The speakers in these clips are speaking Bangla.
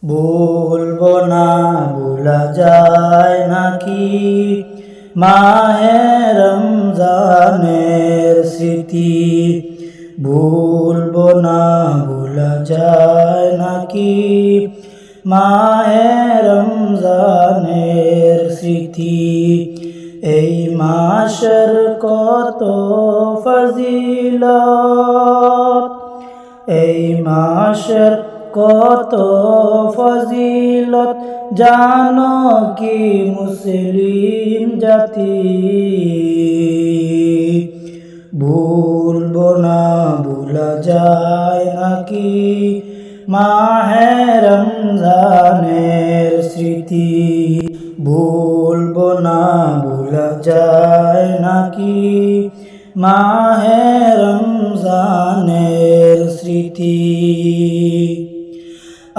ভুলবো না, ভোলা যায় নাকি মাহে রমজানের স্মৃতি। ভুলবো না, ভোলা যায় নাকি মাহে রমজানের স্মৃতি। এই মাসের কত ফজিলত, এই মাসের কত ফজিলত জানো কি মুসলিম জাতি। ভুলবো না, ভোলা যায় নাকি মাহে রমজানের স্মৃতি। ভুলবো না, ভোলা যায় নাকি মাহে রমজানের স্মৃতি।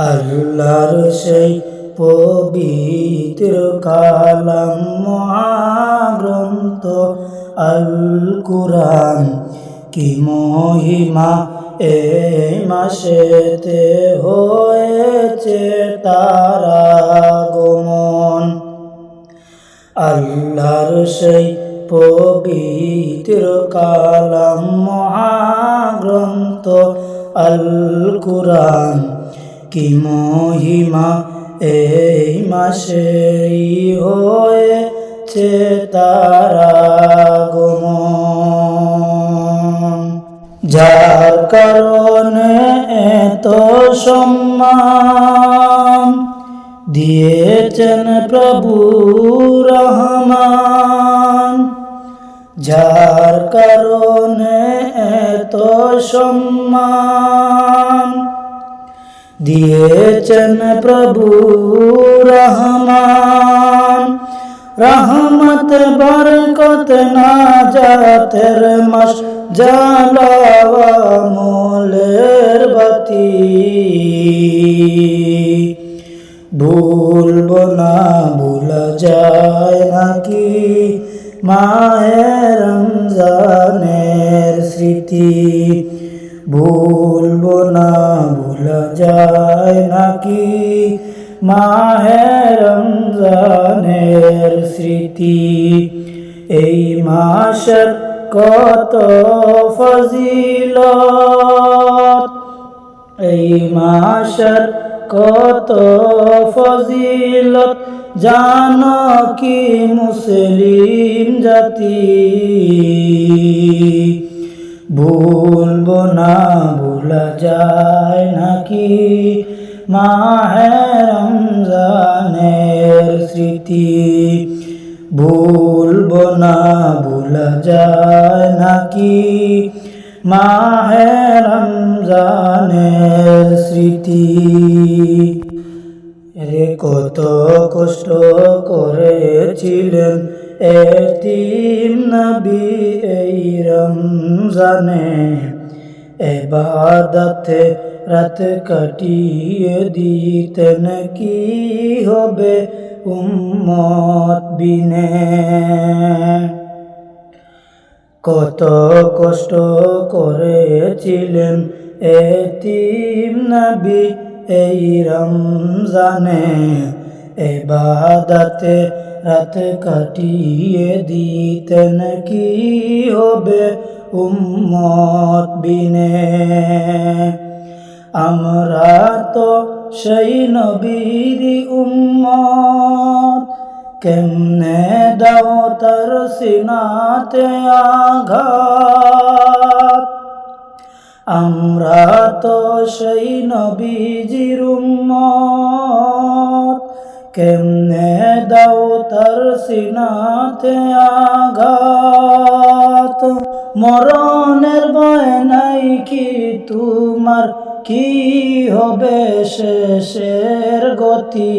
আল্লাহর সেই পবিত্র কালাম মহাগ্রন্থ আল কুরআন, কি মহিমা এই মাসেতে হয়েছে তার আগমন। আল্লাহর সেই পবিত্র কালাম মহাগ্রন্থ আল কুরআন, কি মহিমা এই মাসেই হয়েছে তার আগমন। যার কারণে এত সম্মান দিয়েছেন প্রভু রহমান। যার কারণে এত সম্মান দিয়েছেন প্রভু রহমান। রহমত বরকত নাজাতের মাস, জ্বালাওয়া মোলের বাতি। ভুলবো না, ভোলা যায় নাকি মাহে রমজানের স্মৃতি। ভুলবো না, ভোলা যায় নাকি মাহে রমজানের স্মৃতি। এই মাসের কত ফজিলত, এই মাসের কত ফজিলত জানো কি মুসলিম জাতি। ভুলবো না, ভোলা যায় নাকি মাহে রমজানের স্মৃতি। ভুলবো না, ভোলা যায় নাকি মাহে রমজানের স্মৃতি। রে কত কষ্ট করেছিলেন এতিম নবী এই রমজানে, ইবাদতে রাত কাটিয়ে দিতেন, কি হবে উম্মত বিনে। কত কষ্ট করেছিলেন এতিম নবী এই রমজানে, ইবাদতে রাত কাটিয়ে দিতেন, কি হবে উম্মত বিনে। আমরা তো সেই নবীর উম্মত, কেমনে দাও তার সিনাতে আঘাত। আমরা তো সেই নবীজির উম্মত, কেমনে দাও তার সিনাতে আঘাত। মরণের ভয় নাই কি তোমার, কি হবে শেষের গতি।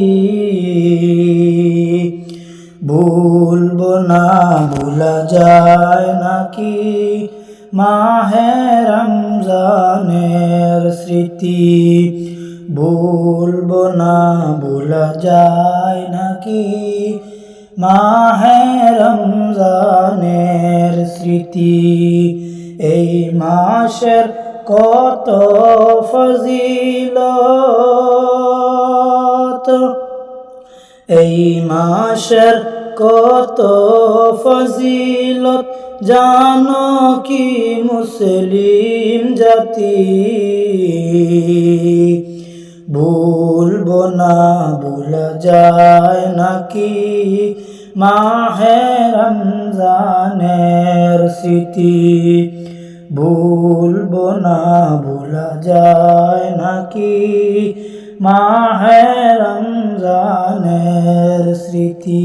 ভুলবো না, ভোলা যায় নাকি মাহে রমজানের স্মৃতি। ভুলবো না, ভোলা যায় নাকি মাহে রমজানের স্মৃতি। এই মাসের কত ফজিলত এই মাসের কত ফজিলত জানো কি মুসলিম জাতি, ভুলবো না ভুলা যায় নাকি মাহে রমজানের স্মৃতি, ভুলবো না ভুলা যায় নাকি মাহে রমজানের স্মৃতি।